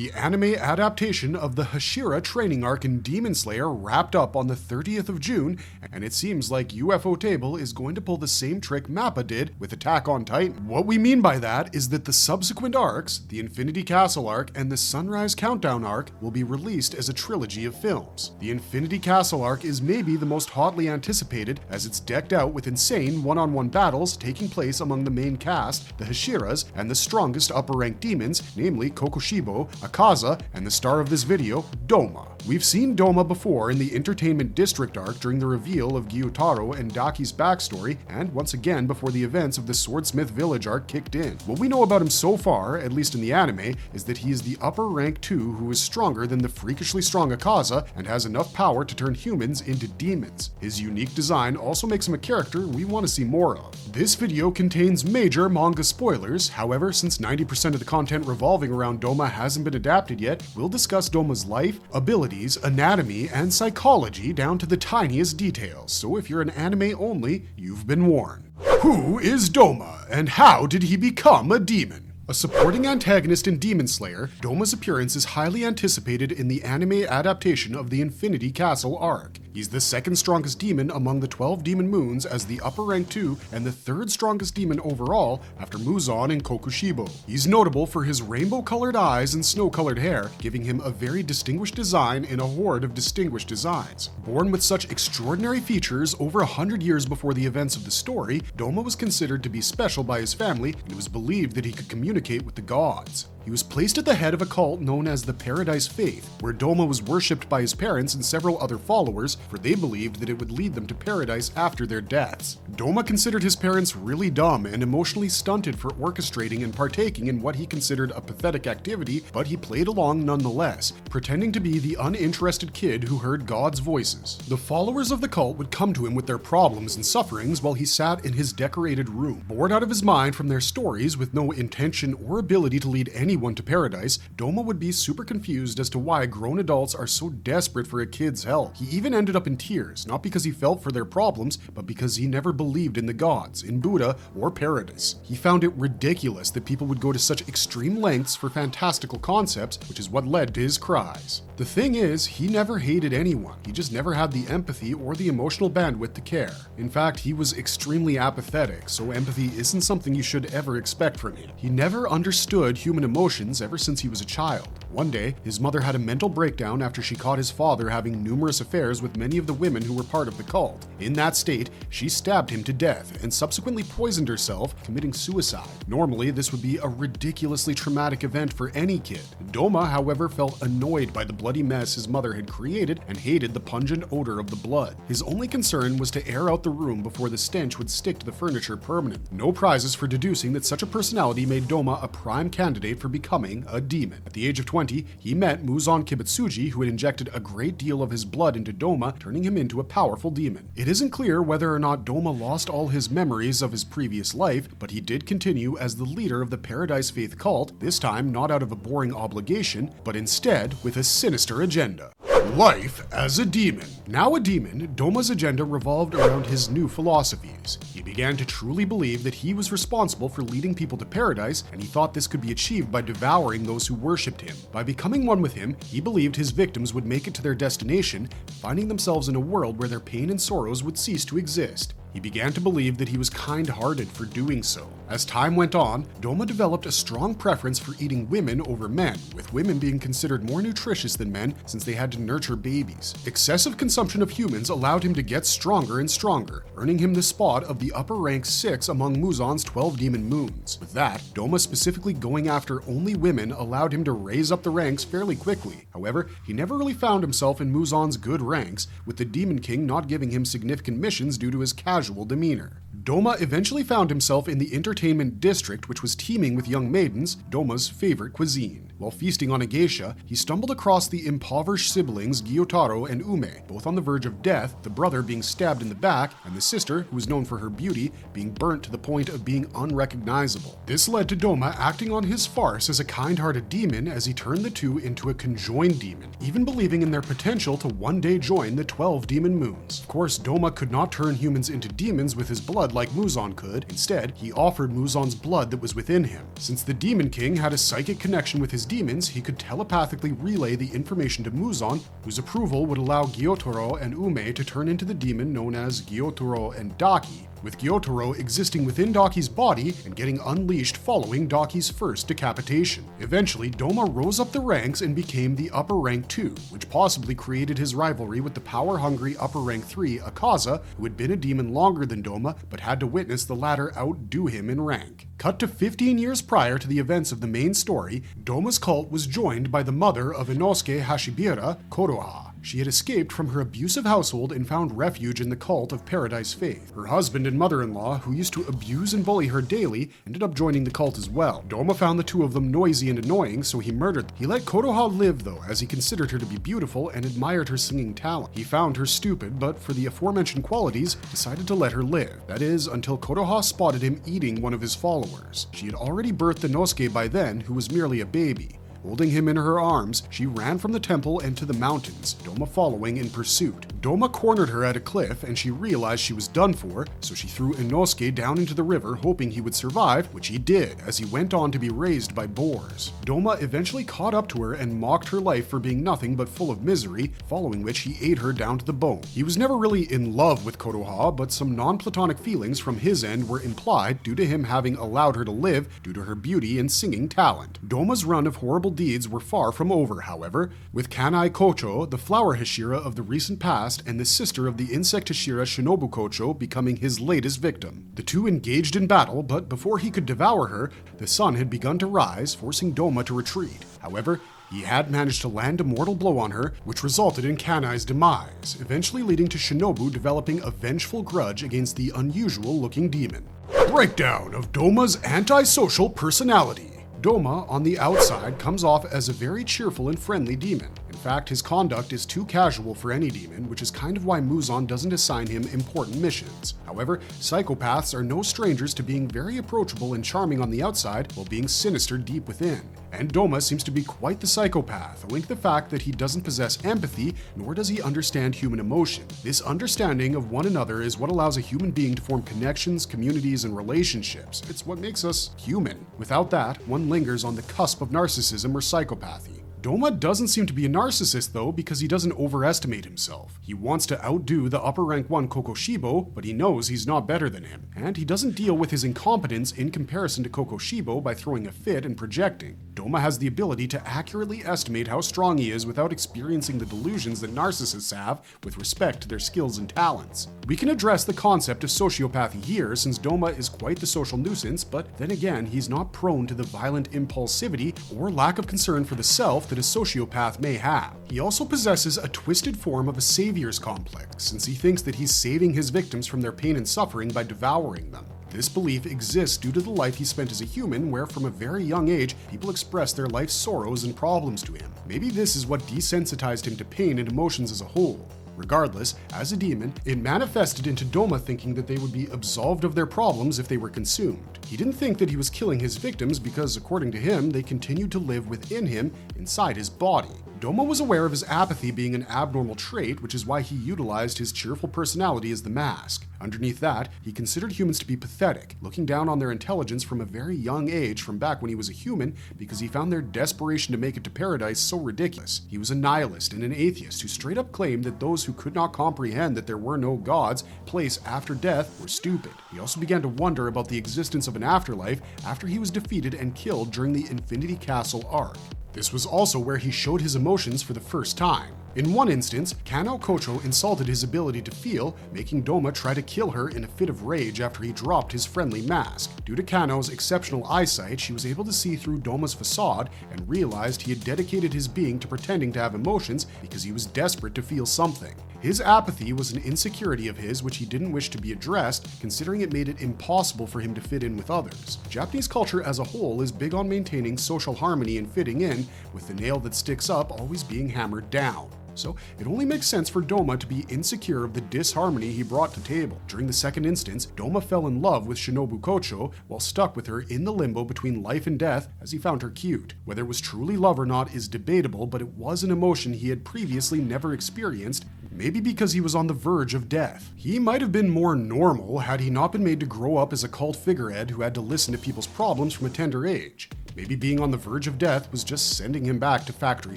The anime adaptation of the Hashira training arc in Demon Slayer wrapped up on the 30th of June, and it seems like UFO Table is going to pull the same trick Mappa did with Attack on Titan. What we mean by that is that the subsequent arcs, the Infinity Castle arc and the Sunrise Countdown arc, will be released as a trilogy of films. The Infinity Castle arc is maybe the most hotly anticipated, as it's decked out with insane one-on-one battles taking place among the main cast, the Hashiras, and the strongest upper-ranked demons, namely Kokushibo, Akaza, and the star of this video, Doma. We've seen Doma before in the Entertainment District arc during the reveal of Gyutaro and Daki's backstory, and once again before the events of the Swordsmith Village arc kicked in. What we know about him so far, at least in the anime, is that he is the upper rank 2 who is stronger than the freakishly strong Akaza and has enough power to turn humans into demons. His unique design also makes him a character we want to see more of. This video contains major manga spoilers, however, since 90% of the content revolving around Doma hasn't been adapted yet, we'll discuss Doma's life, abilities, anatomy, and psychology down to the tiniest details, so if you're an anime only, you've been warned. Who is Doma, and how did he become a demon? A supporting antagonist in Demon Slayer, Doma's appearance is highly anticipated in the anime adaptation of the Infinity Castle arc. He's the second strongest demon among the 12 demon moons as the upper rank 2 and the third strongest demon overall after Muzan and Kokushibo. He's notable for his rainbow-colored eyes and snow-colored hair, giving him a very distinguished design in a horde of distinguished designs. Born with such extraordinary features over 100 years before the events of the story, Doma was considered to be special by his family, and it was believed that he could communicate with the gods. He was placed at the head of a cult known as the Paradise Faith, where Doma was worshipped by his parents and several other followers, for they believed that it would lead them to paradise after their deaths. Doma considered his parents really dumb and emotionally stunted for orchestrating and partaking in what he considered a pathetic activity, but he played along nonetheless, pretending to be the uninterested kid who heard God's voices. The followers of the cult would come to him with their problems and sufferings while he sat in his decorated room. Bored out of his mind from their stories with no intention or ability to lead anyone to paradise, Doma would be super confused as to why grown adults are so desperate for a kid's help. He even ended up in tears, not because he felt for their problems, but because he never believed in the gods, in Buddha, or paradise. He found it ridiculous that people would go to such extreme lengths for fantastical concepts, which is what led to his cries. The thing is, he never hated anyone. He just never had the empathy or the emotional bandwidth to care. In fact, he was extremely apathetic, so empathy isn't something you should ever expect from him. He never understood human emotions ever since he was a child. One day, his mother had a mental breakdown after she caught his father having numerous affairs with many of the women who were part of the cult. In that state, she stabbed him to death and subsequently poisoned herself, committing suicide. Normally, this would be a ridiculously traumatic event for any kid. Doma, however, felt annoyed by the bloody mess his mother had created and hated the pungent odor of the blood. His only concern was to air out the room before the stench would stick to the furniture permanently. No prizes for deducing that such a personality made Doma a prime candidate for becoming a demon. At the age of 20, he met Muzan Kibutsuji, who had injected a great deal of his blood into Doma, turning him into a powerful demon. It isn't clear whether or not Doma lost all his memories of his previous life, but he did continue as the leader of the Paradise Faith cult, this time not out of a boring obligation, but instead with a sinister agenda. Life as a demon. Now a demon, Doma's agenda revolved around his new philosophies. He began to truly believe that he was responsible for leading people to paradise, and he thought this could be achieved by devouring those who worshipped him. By becoming one with him, he believed his victims would make it to their destination, finding themselves in a world where their pain and sorrows would cease to exist. He began to believe that he was kind-hearted for doing so. As time went on, Doma developed a strong preference for eating women over men, with women being considered more nutritious than men since they had to nurture babies. Excessive consumption of humans allowed him to get stronger and stronger, earning him the spot of the upper rank 6 among Muzan's 12 demon moons. With that, Doma specifically going after only women allowed him to raise up the ranks fairly quickly. However, he never really found himself in Muzan's good ranks, with the Demon King not giving him significant missions due to his casual demeanor. Doma eventually found himself in the Entertainment District, which was teeming with young maidens, Doma's favorite cuisine. While feasting on a geisha, he stumbled across the impoverished siblings Gyutaro and Ume, both on the verge of death, the brother being stabbed in the back, and the sister, who was known for her beauty, being burnt to the point of being unrecognizable. This led to Doma acting on his farce as a kind-hearted demon as he turned the two into a conjoined demon, even believing in their potential to one day join the 12 demon moons. Of course, Doma could not turn humans into demons with his blood, blood like Muzan could. Instead, he offered Muzan's blood that was within him. Since the Demon King had a psychic connection with his demons, he could telepathically relay the information to Muzan, whose approval would allow Gyotaro and Ume to turn into the demon known as Gyotaro and Daki, with Gyotaro existing within Daki's body and getting unleashed following Daki's first decapitation. Eventually, Doma rose up the ranks and became the Upper Rank 2, which possibly created his rivalry with the power-hungry Upper Rank 3 Akaza, who had been a demon longer than Doma, but had to witness the latter outdo him in rank. Cut to 15 years prior to the events of the main story, Doma's cult was joined by the mother of Inosuke Hashibira, Konoha. She had escaped from her abusive household and found refuge in the cult of Paradise Faith. Her husband and mother-in-law, who used to abuse and bully her daily, ended up joining the cult as well. Doma found the two of them noisy and annoying, so he murdered them. He let Konoha live, though, as he considered her to be beautiful and admired her singing talent. He found her stupid, but for the aforementioned qualities, decided to let her live. That is, until Konoha spotted him eating one of his followers. She had already birthed Inosuke by then, who was merely a baby. Holding him in her arms, she ran from the temple and to the mountains, Doma following in pursuit. Doma cornered her at a cliff and she realized she was done for, so she threw Inosuke down into the river hoping he would survive, which he did as he went on to be raised by boars. Doma eventually caught up to her and mocked her life for being nothing but full of misery, following which he ate her down to the bone. He was never really in love with Konoha, but some non-platonic feelings from his end were implied due to him having allowed her to live due to her beauty and singing talent. Doma's run of horrible deeds were far from over, however, with Kanai Kocho, the flower Hashira of the recent past, and the sister of the insect Hashira Shinobu Kocho becoming his latest victim. The two engaged in battle, but before he could devour her, the sun had begun to rise, forcing Doma to retreat. However, he had managed to land a mortal blow on her, which resulted in Kanai's demise, eventually leading to Shinobu developing a vengeful grudge against the unusual-looking demon. Breakdown of Doma's antisocial personality. Doma, on the outside, comes off as a very cheerful and friendly demon. In fact, his conduct is too casual for any demon, which is kind of why Muzan doesn't assign him important missions. However, psychopaths are no strangers to being very approachable and charming on the outside while being sinister deep within. And Doma seems to be quite the psychopath, owing to the fact that he doesn't possess empathy, nor does he understand human emotion. This understanding of one another is what allows a human being to form connections, communities, and relationships. It's what makes us human. Without that, one lingers on the cusp of narcissism or psychopathy. Doma doesn't seem to be a narcissist though, because he doesn't overestimate himself. He wants to outdo the upper rank 1 Kokoshibo, but he knows he's not better than him. And he doesn't deal with his incompetence in comparison to Kokoshibo by throwing a fit and projecting. Doma has the ability to accurately estimate how strong he is without experiencing the delusions that narcissists have with respect to their skills and talents. We can address the concept of sociopathy here, since Doma is quite the social nuisance, but then again, he's not prone to the violent impulsivity or lack of concern for the self that a sociopath may have. He also possesses a twisted form of a savior's complex, since he thinks that he's saving his victims from their pain and suffering by devouring them. This belief exists due to the life he spent as a human, where from a very young age, people expressed their life's sorrows and problems to him. Maybe this is what desensitized him to pain and emotions as a whole. Regardless, as a demon, it manifested into Doma thinking that they would be absolved of their problems if they were consumed. He didn't think that he was killing his victims because, according to him, they continued to live within him, inside his body. Doma was aware of his apathy being an abnormal trait, which is why he utilized his cheerful personality as the mask. Underneath that, he considered humans to be pathetic, looking down on their intelligence from a very young age from back when he was a human, because he found their desperation to make it to paradise so ridiculous. He was a nihilist and an atheist who straight up claimed that those who could not comprehend that there were no gods, place after death, were stupid. He also began to wonder about the existence of an afterlife after he was defeated and killed during the Infinity Castle arc. This was also where he showed his emotions for the first time. In one instance, Kano Kocho insulted his ability to feel, making Doma try to kill her in a fit of rage after he dropped his friendly mask. Due to Kano's exceptional eyesight, she was able to see through Doma's facade and realized he had dedicated his being to pretending to have emotions because he was desperate to feel something. His apathy was an insecurity of his which he didn't wish to be addressed, considering it made it impossible for him to fit in with others. Japanese culture as a whole is big on maintaining social harmony and fitting in, with the nail that sticks up always being hammered down. So it only makes sense for Doma to be insecure of the disharmony he brought to table. During the second instance, Doma fell in love with Shinobu Kocho while stuck with her in the limbo between life and death as he found her cute. Whether it was truly love or not is debatable, but it was an emotion he had previously never experienced, Maybe because he was on the verge of death. He might have been more normal had he not been made to grow up as a cult figurehead who had to listen to people's problems from a tender age. Maybe being on the verge of death was just sending him back to factory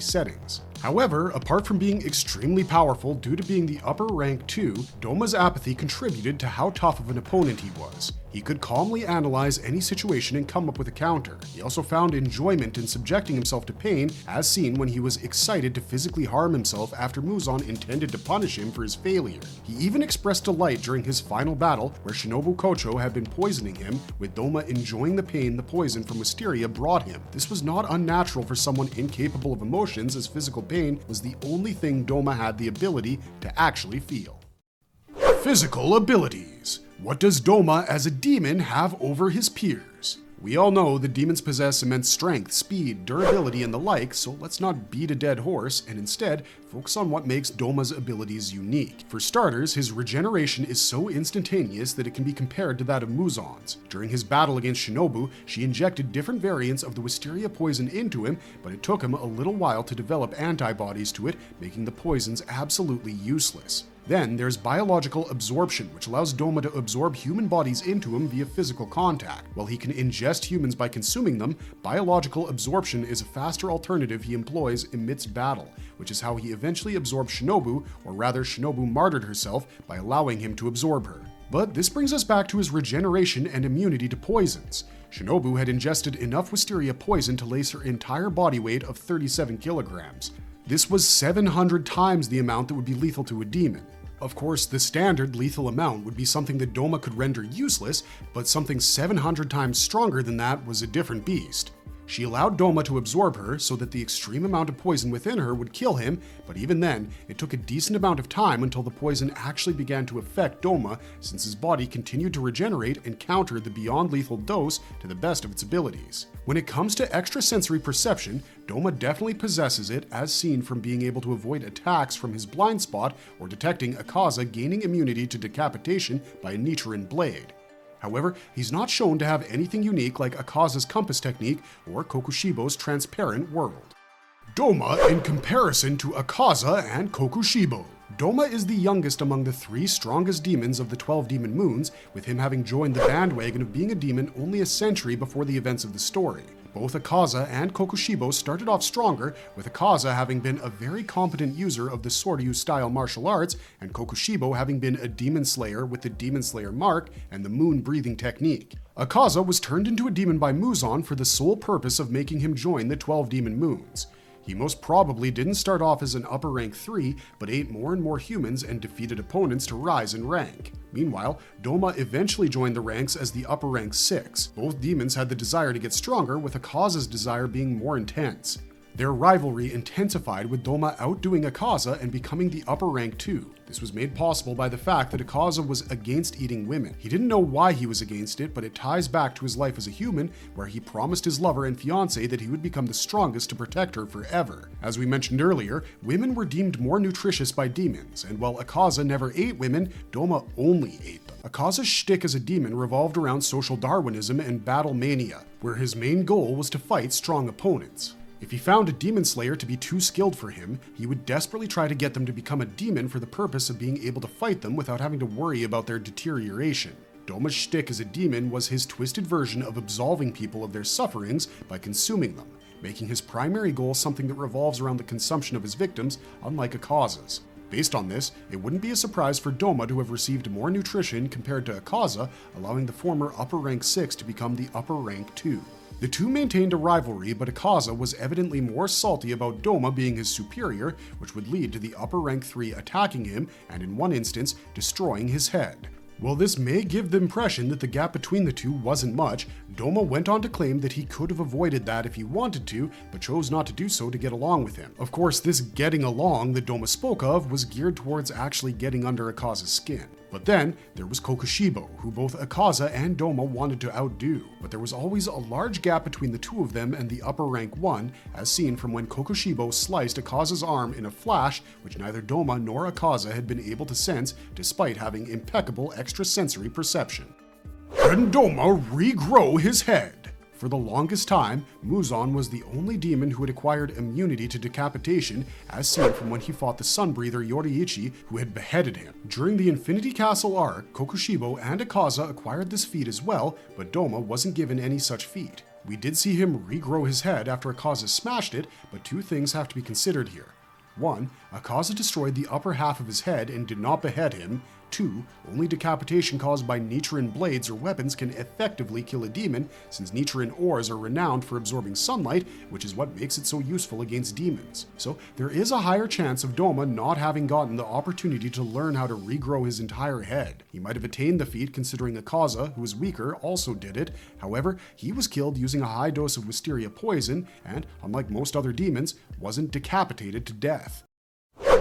settings. However, apart from being extremely powerful due to being the upper rank 2, Doma's apathy contributed to how tough of an opponent he was. He could calmly analyze any situation and come up with a counter. He also found enjoyment in subjecting himself to pain, as seen when he was excited to physically harm himself after Muzan intended to punish him for his failure. He even expressed delight during his final battle, where Shinobu Kocho had been poisoning him, with Doma enjoying the pain the poison from Wisteria brought him. This was not unnatural for someone incapable of emotions, as physical pain was the only thing Doma had the ability to actually feel. Physical abilities. What does Doma as a demon have over his peers? We all know that demons possess immense strength, speed, durability, and the like, so let's not beat a dead horse and instead focus on what makes Doma's abilities unique. For starters, his regeneration is so instantaneous that it can be compared to that of Muzan's. During his battle against Shinobu, she injected different variants of the Wisteria poison into him, but it took him a little while to develop antibodies to it, making the poisons absolutely useless. Then there's biological absorption, which allows Doma to absorb human bodies into him via physical contact. While he can ingest humans by consuming them, biological absorption is a faster alternative he employs amidst battle, which is how he eventually absorbed Shinobu, or rather Shinobu martyred herself by allowing him to absorb her. But this brings us back to his regeneration and immunity to poisons. Shinobu had ingested enough Wisteria poison to lace her entire body weight of 37 kilograms. This was 700 times the amount that would be lethal to a demon. Of course, the standard lethal amount would be something that Doma could render useless, but something 700 times stronger than that was a different beast. She allowed Doma to absorb her so that the extreme amount of poison within her would kill him, but even then, it took a decent amount of time until the poison actually began to affect Doma, since his body continued to regenerate and counter the beyond lethal dose to the best of its abilities. When it comes to extrasensory perception, Doma definitely possesses it, as seen from being able to avoid attacks from his blind spot or detecting Akaza gaining immunity to decapitation by a Nichiren blade. However, he's not shown to have anything unique like Akaza's compass technique or Kokushibo's transparent world. Doma in comparison to Akaza and Kokushibo. Doma is the youngest among the 3 strongest demons of the 12 demon moons, with him having joined the bandwagon of being a demon only a century before the events of the story. Both Akaza and Kokushibo started off stronger, with Akaza having been a very competent user of the Soryu-style martial arts, and Kokushibo having been a demon slayer with the Demon Slayer mark and the moon-breathing technique. Akaza was turned into a demon by Muzan for the sole purpose of making him join the 12 demon moons. He most probably didn't start off as an upper rank 3, but ate more and more humans and defeated opponents to rise in rank. Meanwhile, Doma eventually joined the ranks as the upper rank 6. Both demons had the desire to get stronger, with Akaza's desire being more intense. Their rivalry intensified with Doma outdoing Akaza and becoming the upper rank 2. This was made possible by the fact that Akaza was against eating women. He didn't know why he was against it, but it ties back to his life as a human, where he promised his lover and fiancée that he would become the strongest to protect her forever. As we mentioned earlier, women were deemed more nutritious by demons, and while Akaza never ate women, Doma only ate them. Akaza's shtick as a demon revolved around social Darwinism and battle mania, where his main goal was to fight strong opponents. If he found a demon slayer to be too skilled for him, he would desperately try to get them to become a demon for the purpose of being able to fight them without having to worry about their deterioration. Doma's shtick as a demon was his twisted version of absolving people of their sufferings by consuming them, making his primary goal something that revolves around the consumption of his victims, unlike Akaza's. Based on this, it wouldn't be a surprise for Doma to have received more nutrition compared to Akaza, allowing the former upper rank 6 to become the upper rank 2. The two maintained a rivalry, but Akaza was evidently more salty about Doma being his superior, which would lead to the upper rank 3 attacking him and in one instance, destroying his head. While this may give the impression that the gap between the two wasn't much, Doma went on to claim that he could have avoided that if he wanted to, but chose not to do so to get along with him. Of course, this getting along that Doma spoke of was geared towards actually getting under Akaza's skin. But then, there was Kokushibo, who both Akaza and Doma wanted to outdo, but there was always a large gap between the two of them and the upper rank 1, as seen from when Kokushibo sliced Akaza's arm in a flash, which neither Doma nor Akaza had been able to sense, despite having impeccable extrasensory perception. Can Doma regrow his head? For the longest time, Muzan was the only demon who had acquired immunity to decapitation, as seen from when he fought the Sunbreather Yoriichi, who had beheaded him. During the Infinity Castle arc, Kokushibo and Akaza acquired this feat as well, but Doma wasn't given any such feat. We did see him regrow his head after Akaza smashed it, but two things have to be considered here. 1. Akaza destroyed the upper half of his head and did not behead him. 2. Only decapitation caused by Nichiren blades or weapons can effectively kill a demon, since Nichiren ores are renowned for absorbing sunlight, which is what makes it so useful against demons. So there is a higher chance of Doma not having gotten the opportunity to learn how to regrow his entire head. He might have attained the feat considering Akaza, who is weaker, also did it. However, he was killed using a high dose of wisteria poison and, unlike most other demons, wasn't decapitated to death.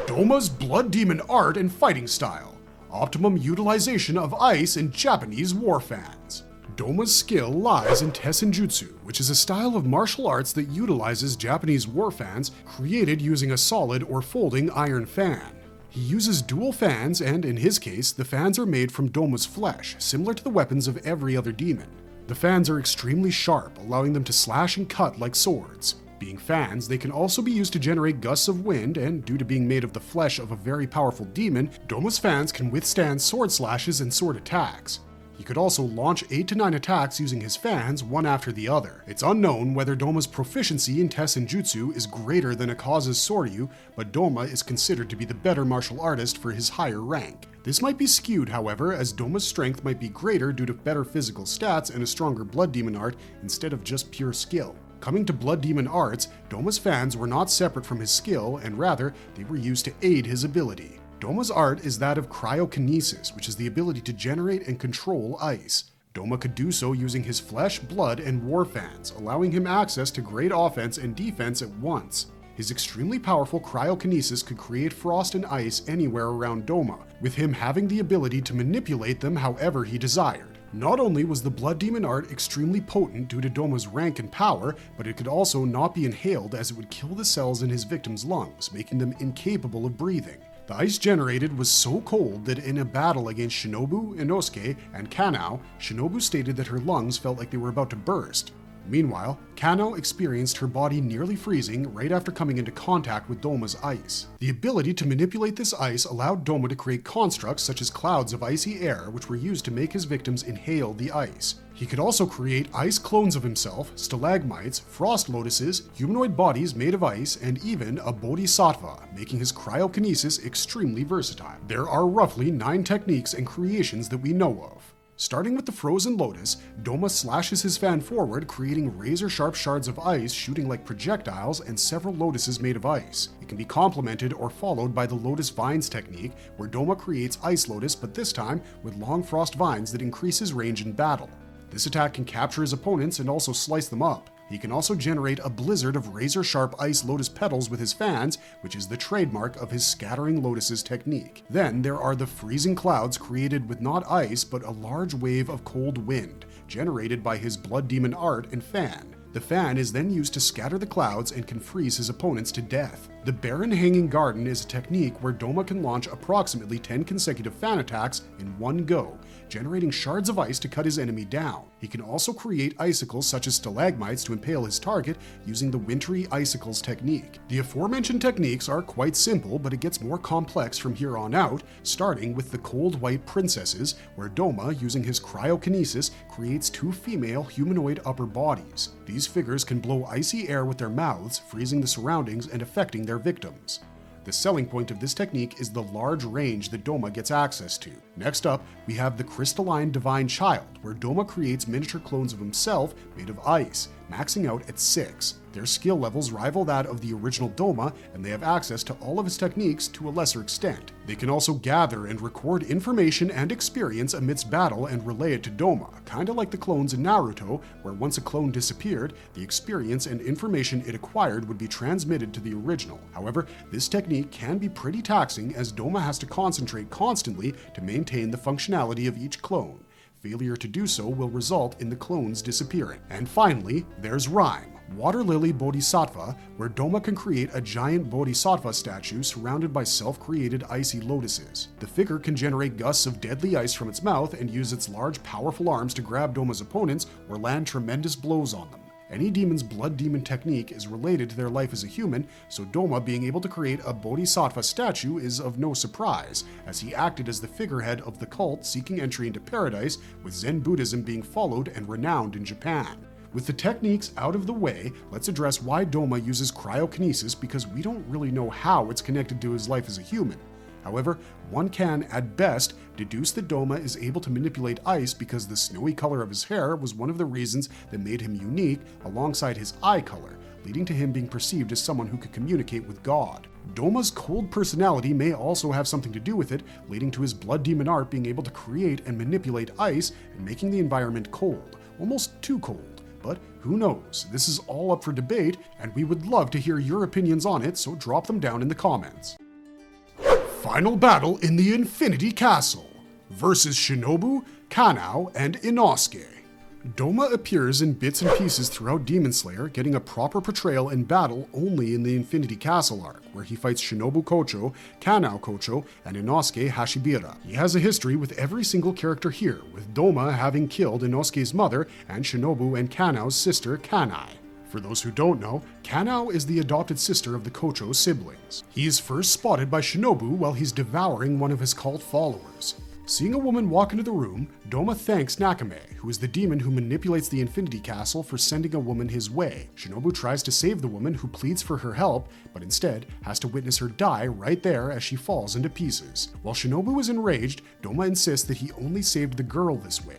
Doma's blood demon art and fighting style. Optimum utilization of ice in Japanese war fans. Doma's skill lies in Tessenjutsu, which is a style of martial arts that utilizes Japanese war fans created using a solid or folding iron fan. He uses dual fans and, in his case, the fans are made from Doma's flesh, similar to the weapons of every other demon. The fans are extremely sharp, allowing them to slash and cut like swords. Being fans, they can also be used to generate gusts of wind, and due to being made of the flesh of a very powerful demon, Doma's fans can withstand sword slashes and sword attacks. He could also launch 8 to 9 attacks using his fans, one after the other. It's unknown whether Doma's proficiency in Tessenjutsu is greater than Akaza's Soryu, but Doma is considered to be the better martial artist for his higher rank. This might be skewed, however, as Doma's strength might be greater due to better physical stats and a stronger blood demon art instead of just pure skill. Coming to blood demon arts, Doma's fans were not separate from his skill, and rather, they were used to aid his ability. Doma's art is that of cryokinesis, which is the ability to generate and control ice. Doma could do so using his flesh, blood, and war fans, allowing him access to great offense and defense at once. His extremely powerful cryokinesis could create frost and ice anywhere around Doma, with him having the ability to manipulate them however he desired. Not only was the blood demon art extremely potent due to Doma's rank and power, but it could also not be inhaled as it would kill the cells in his victim's lungs, making them incapable of breathing. The ice generated was so cold that in a battle against Shinobu, Inosuke, and Kanao, Shinobu stated that her lungs felt like they were about to burst. Meanwhile, Kanao experienced her body nearly freezing right after coming into contact with Doma's ice. The ability to manipulate this ice allowed Doma to create constructs such as clouds of icy air, which were used to make his victims inhale the ice. He could also create ice clones of himself, stalagmites, frost lotuses, humanoid bodies made of ice, and even a bodhisattva, making his cryokinesis extremely versatile. There are roughly 9 techniques and creations that we know of. Starting with the Frozen Lotus, Doma slashes his fan forward, creating razor-sharp shards of ice shooting like projectiles and several lotuses made of ice. It can be complemented or followed by the Lotus Vines technique, where Doma creates Ice Lotus, but this time with long frost vines that increase his range in battle. This attack can capture his opponents and also slice them up. He can also generate a blizzard of razor-sharp ice lotus petals with his fans, which is the trademark of his Scattering Lotuses technique. Then there are the freezing clouds created with not ice, but a large wave of cold wind, generated by his blood demon art and fan. The fan is then used to scatter the clouds and can freeze his opponents to death. The Barren Hanging Garden is a technique where Doma can launch approximately 10 consecutive fan attacks in one go, generating shards of ice to cut his enemy down. He can also create icicles such as stalagmites to impale his target using the Wintry Icicles technique. The aforementioned techniques are quite simple, but it gets more complex from here on out, starting with the Cold White Princesses, where Doma, using his cryokinesis, creates 2 female humanoid upper bodies. These figures can blow icy air with their mouths, freezing the surroundings and affecting their victims. The selling point of this technique is the large range that Doma gets access to. Next up, we have the Crystalline Divine Child, where Doma creates miniature clones of himself made of ice, maxing out at 6. Their skill levels rival that of the original Doma, and they have access to all of his techniques to a lesser extent. They can also gather and record information and experience amidst battle and relay it to Doma, kinda like the clones in Naruto, where once a clone disappeared, the experience and information it acquired would be transmitted to the original. However, this technique can be pretty taxing, as Doma has to concentrate constantly to maintain the functionality of each clone. Failure to do so will result in the clones disappearing. And finally, there's Rhyme, Water Lily Bodhisattva, where Doma can create a giant Bodhisattva statue surrounded by self-created icy lotuses. The figure can generate gusts of deadly ice from its mouth and use its large, powerful arms to grab Doma's opponents or land tremendous blows on them. Any demon's blood demon technique is related to their life as a human, so Doma being able to create a Bodhisattva statue is of no surprise, as he acted as the figurehead of the cult seeking entry into paradise, with Zen Buddhism being followed and renowned in Japan. With the techniques out of the way, let's address why Doma uses cryokinesis, because we don't really know how it's connected to his life as a human. However, one can, at best, deduce that Doma is able to manipulate ice because the snowy color of his hair was one of the reasons that made him unique, alongside his eye color, leading to him being perceived as someone who could communicate with God. Doma's cold personality may also have something to do with it, leading to his blood demon art being able to create and manipulate ice and making the environment cold, almost too cold. But who knows? This is all up for debate, and we would love to hear your opinions on it, so drop them down in the comments. Final battle in the Infinity Castle versus Shinobu, Kanao, and Inosuke. Doma appears in bits and pieces throughout Demon Slayer, getting a proper portrayal in battle only in the Infinity Castle arc, where he fights Shinobu Kocho, Kanao Kocho, and Inosuke Hashibira. He has a history with every single character here, with Doma having killed Inosuke's mother and Shinobu and Kanao's sister Kanai. For those who don't know, Kanao is the adopted sister of the Kocho siblings. He is first spotted by Shinobu while he's devouring one of his cult followers. Seeing a woman walk into the room, Doma thanks Nakame, who is the demon who manipulates the Infinity Castle, for sending a woman his way. Shinobu tries to save the woman, who pleads for her help, but instead has to witness her die right there as she falls into pieces. While Shinobu is enraged, Doma insists that he only saved the girl this way.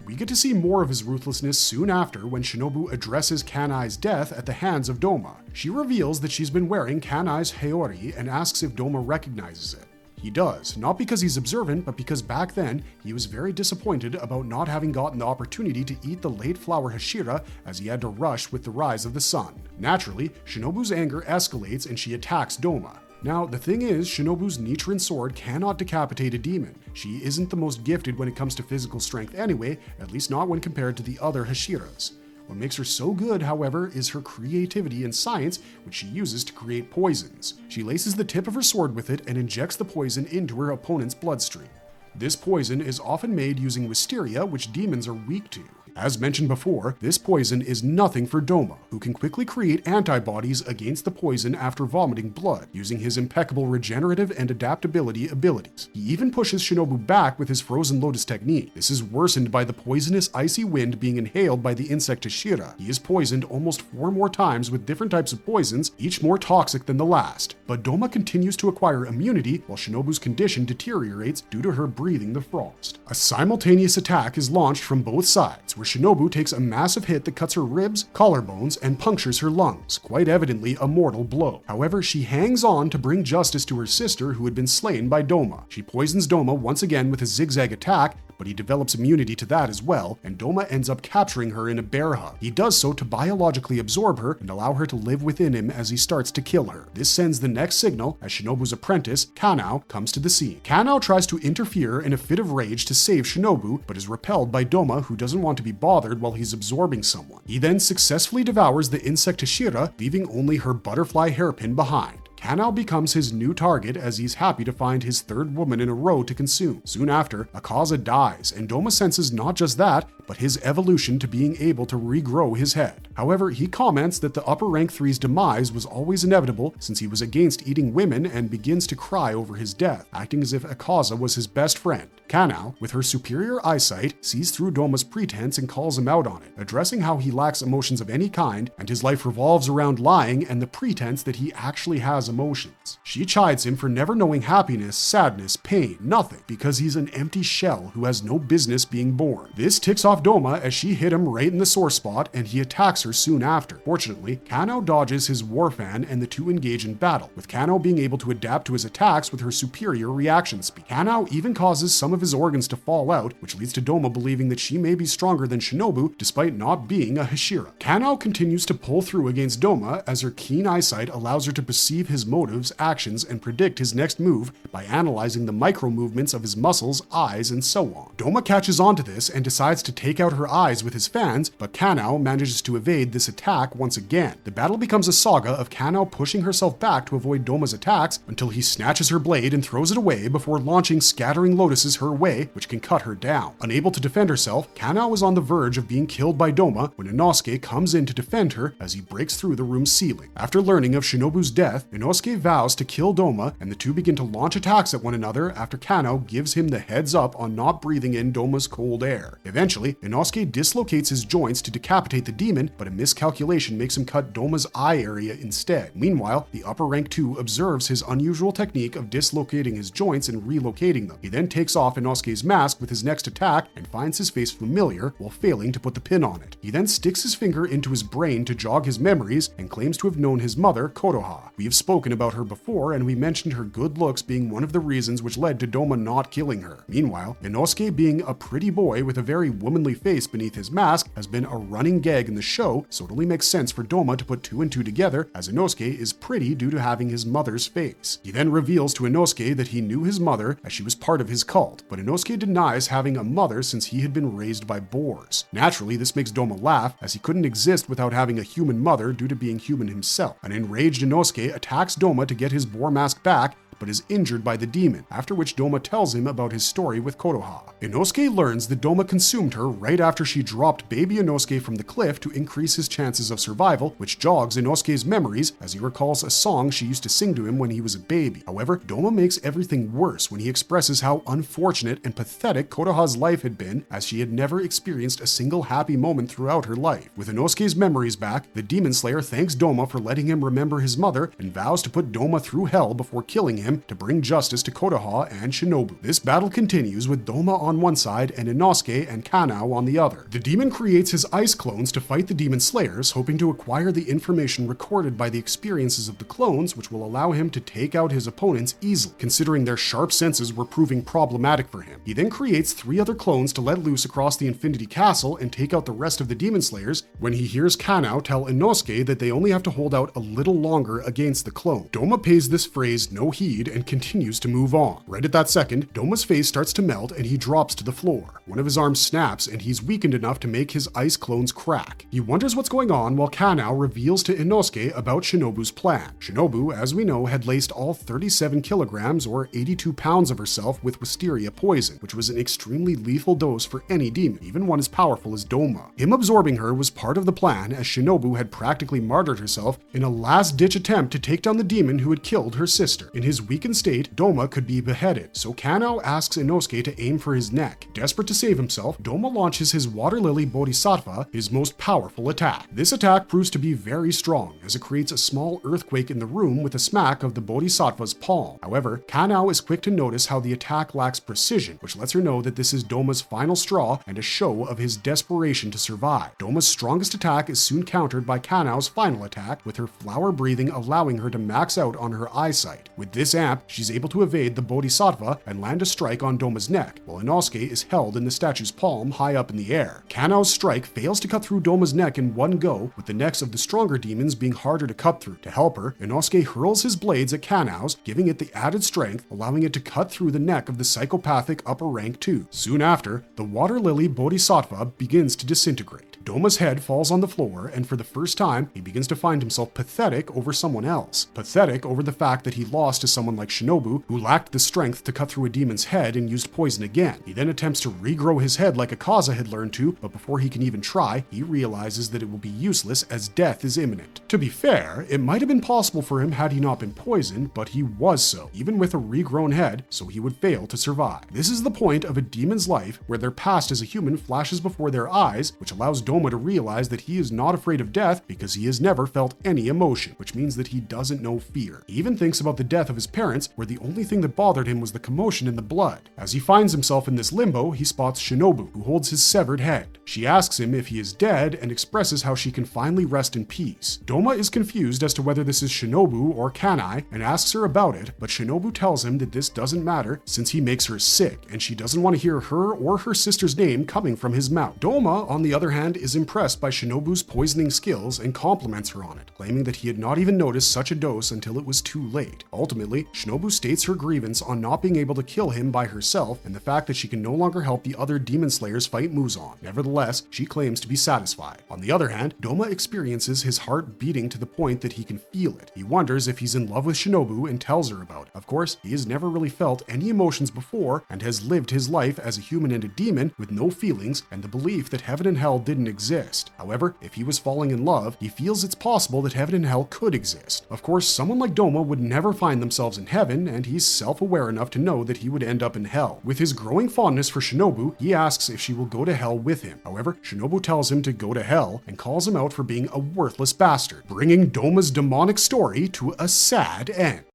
We get to see more of his ruthlessness soon after, when Shinobu addresses Kanai's death at the hands of Doma. She reveals that she's been wearing Kanai's Haori and asks if Doma recognizes it. He does, not because he's observant, but because back then he was very disappointed about not having gotten the opportunity to eat the late flower Hashira, as he had to rush with the rise of the sun. Naturally, Shinobu's anger escalates and she attacks Doma. Now, the thing is, Shinobu's Nichiren sword cannot decapitate a demon. She isn't the most gifted when it comes to physical strength anyway, at least not when compared to the other Hashiras. What makes her so good, however, is her creativity and science, which she uses to create poisons. She laces the tip of her sword with it and injects the poison into her opponent's bloodstream. This poison is often made using wisteria, which demons are weak to. As mentioned before, this poison is nothing for Doma, who can quickly create antibodies against the poison after vomiting blood, using his impeccable regenerative and adaptability abilities. He even pushes Shinobu back with his frozen lotus technique. This is worsened by the poisonous icy wind being inhaled by the insect Hashira. He is poisoned almost 4 more times with different types of poisons, each more toxic than the last. But Doma continues to acquire immunity, while Shinobu's condition deteriorates due to her breathing the frost. A simultaneous attack is launched from both sides, where Shinobu takes a massive hit that cuts her ribs, collarbones, and punctures her lungs, quite evidently a mortal blow. However, she hangs on to bring justice to her sister, who had been slain by Doma. She poisons Doma once again with a zigzag attack, but he develops immunity to that as well, and Doma ends up capturing her in a bear hug. He does so to biologically absorb her and allow her to live within him as he starts to kill her. This sends the next signal as Shinobu's apprentice, Kanao, comes to the scene. Kanao tries to interfere in a fit of rage to save Shinobu, but is repelled by Doma, who doesn't want to be bothered while he's absorbing someone. He then successfully devours the insect Hashira, leaving only her butterfly hairpin behind. Kanao becomes his new target, as he's happy to find his 3rd woman in a row to consume. Soon after, Akaza dies, and Doma senses not just that, but his evolution to being able to regrow his head. However, he comments that the Upper Rank 3's demise was always inevitable, since he was against eating women, and begins to cry over his death, acting as if Akaza was his best friend. Kanao, with her superior eyesight, sees through Doma's pretense and calls him out on it, addressing how he lacks emotions of any kind, and his life revolves around lying and the pretense that he actually has emotions. She chides him for never knowing happiness, sadness, pain, nothing, because he's an empty shell who has no business being born. This ticks off Doma as she hit him right in the sore spot, and he attacks her soon after. Fortunately, Kanao dodges his war fan and the two engage in battle, with Kanao being able to adapt to his attacks with her superior reaction speed. Kanao even causes some of his organs to fall out, which leads to Doma believing that she may be stronger than Shinobu despite not being a Hashira. Kanao continues to pull through against Doma, as her keen eyesight allows her to perceive his motives, actions, and predict his next move by analyzing the micro movements of his muscles, eyes, and so on. Doma catches on to this and decides to take take out her eyes with his fans, but Kanao manages to evade this attack once again. The battle becomes a saga of Kanao pushing herself back to avoid Doma's attacks until he snatches her blade and throws it away before launching scattering lotuses her way, which can cut her down. Unable to defend herself, Kanao is on the verge of being killed by Doma when Inosuke comes in to defend her as he breaks through the room's ceiling. After learning of Shinobu's death, Inosuke vows to kill Doma, and the two begin to launch attacks at one another after Kanao gives him the heads up on not breathing in Doma's cold air. Eventually, Inosuke dislocates his joints to decapitate the demon, but a miscalculation makes him cut Doma's eye area instead. Meanwhile, the upper rank 2 observes his unusual technique of dislocating his joints and relocating them. He then takes off Inosuke's mask with his next attack and finds his face familiar while failing to put the pin on it. He then sticks his finger into his brain to jog his memories and claims to have known his mother, Kotoha. We have spoken about her before, and we mentioned her good looks being one of the reasons which led to Doma not killing her. Meanwhile, Inosuke being a pretty boy with a very womanly face beneath his mask has been a running gag in the show, so it only makes sense for Doma to put 2 and 2 together, as Inosuke is pretty due to having his mother's face. He then reveals to Inosuke that he knew his mother as she was part of his cult, but Inosuke denies having a mother since he had been raised by boars. Naturally, this makes Doma laugh, as he couldn't exist without having a human mother due to being human himself. An enraged Inosuke attacks Doma to get his boar mask back, but is injured by the demon, after which Doma tells him about his story with Kotoha. Inosuke learns that Doma consumed her right after she dropped baby Inosuke from the cliff to increase his chances of survival, which jogs Inosuke's memories as he recalls a song she used to sing to him when he was a baby. However, Doma makes everything worse when he expresses how unfortunate and pathetic Kotoha's life had been, as she had never experienced a single happy moment throughout her life. With Inosuke's memories back, the Demon Slayer thanks Doma for letting him remember his mother and vows to put Doma through hell before killing him to bring justice to Kotoha and Shinobu. This battle continues with Doma on one side and Inosuke and Kanao on the other. The demon creates his ice clones to fight the Demon Slayers, hoping to acquire the information recorded by the experiences of the clones, which will allow him to take out his opponents easily, considering their sharp senses were proving problematic for him. He then creates 3 other clones to let loose across the Infinity Castle and take out the rest of the Demon Slayers when he hears Kanao tell Inosuke that they only have to hold out a little longer against the clone. Doma pays this phrase no heed and continues to move on. Right at that second, Doma's face starts to melt and he drops to the floor. One of his arms snaps and he's weakened enough to make his ice clones crack. He wonders what's going on while Kanao reveals to Inosuke about Shinobu's plan. Shinobu, as we know, had laced all 37 kilograms or 82 pounds of herself with wisteria poison, which was an extremely lethal dose for any demon, even one as powerful as Doma. Him absorbing her was part of the plan, as Shinobu had practically martyred herself in a last-ditch attempt to take down the demon who had killed her sister. In his weakened state, Doma could be beheaded, so Kanao asks Inosuke to aim for his neck. Desperate to save himself, Doma launches his Water Lily Bodhisattva, his most powerful attack. This attack proves to be very strong, as it creates a small earthquake in the room with a smack of the Bodhisattva's palm. However, Kanao is quick to notice how the attack lacks precision, which lets her know that this is Doma's final straw and a show of his desperation to survive. Doma's strongest attack is soon countered by Kanao's final attack, with her flower breathing allowing her to max out on her eyesight. With this amp, she's able to evade the Bodhisattva and land a strike on Doma's neck, while Inosuke is held in the statue's palm high up in the air. Kanao's strike fails to cut through Doma's neck in one go, with the necks of the stronger demons being harder to cut through. To help her, Inosuke hurls his blades at Kanao's, giving it the added strength, allowing it to cut through the neck of the psychopathic upper rank 2. Soon after, the Water Lily Bodhisattva begins to disintegrate. Doma's head falls on the floor, and for the first time, he begins to find himself pathetic over someone else. Pathetic over the fact that he lost to someone like Shinobu, who lacked the strength to cut through a demon's head and used poison again. He then attempts to regrow his head like Akaza had learned to, but before he can even try, he realizes that it will be useless as death is imminent. To be fair, it might have been possible for him had he not been poisoned, but he was so, even with a regrown head, so he would fail to survive. This is the point of a demon's life, where their past as a human flashes before their eyes, which allows Doma to realize that he is not afraid of death because he has never felt any emotion, which means that he doesn't know fear. He even thinks about the death of his parents, where the only thing that bothered him was the commotion in the blood. As he finds himself in this limbo, he spots Shinobu, who holds his severed head. She asks him if he is dead and expresses how she can finally rest in peace. Doma is confused as to whether this is Shinobu or Kanai and asks her about it, but Shinobu tells him that this doesn't matter since he makes her sick and she doesn't want to hear her or her sister's name coming from his mouth. Doma, on the other hand, is impressed by Shinobu's poisoning skills and compliments her on it, claiming that he had not even noticed such a dose until it was too late. Ultimately, Shinobu states her grievance on not being able to kill him by herself and the fact that she can no longer help the other demon slayers fight Muzan. Nevertheless, she claims to be satisfied. On the other hand, Doma experiences his heart beating to the point that he can feel it. He wonders if he's in love with Shinobu and tells her about it. Of course, he has never really felt any emotions before and has lived his life as a human and a demon with no feelings and the belief that heaven and hell didn't exist. However, if he was falling in love, he feels it's possible that heaven and hell could exist. Of course, someone like Doma would never find themselves in heaven, and he's self-aware enough to know that he would end up in hell. With his growing fondness for Shinobu, he asks if she will go to hell with him. However, Shinobu tells him to go to hell and calls him out for being a worthless bastard, bringing Doma's demonic story to a sad end.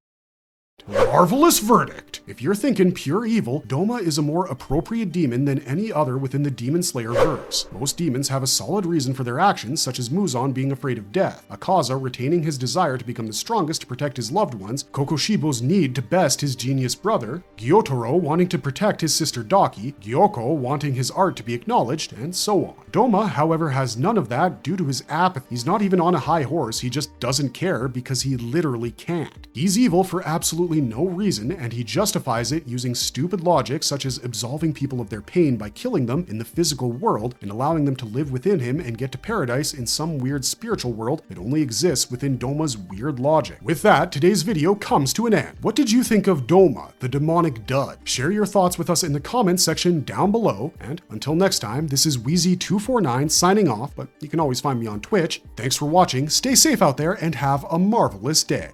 Marvelous verdict! If you're thinking pure evil, Doma is a more appropriate demon than any other within the Demon Slayer verse. Most demons have a solid reason for their actions, such as Muzan being afraid of death, Akaza retaining his desire to become the strongest to protect his loved ones, Kokoshibo's need to best his genius brother, Gyotaro wanting to protect his sister Daki, Gyoko wanting his art to be acknowledged, and so on. Doma, however, has none of that due to his apathy. He's not even on a high horse, he just doesn't care because he literally can't. He's evil for absolutely no reason, and he justifies it using stupid logic such as absolving people of their pain by killing them in the physical world and allowing them to live within him and get to paradise in some weird spiritual world that only exists within Doma's weird logic. With that, today's video comes to an end. What did you think of Doma, the demonic dud? Share your thoughts with us in the comments section down below, and until next time, this is Wheezy249 signing off, but you can always find me on Twitch. Thanks for watching, stay safe out there, and have a marvelous day.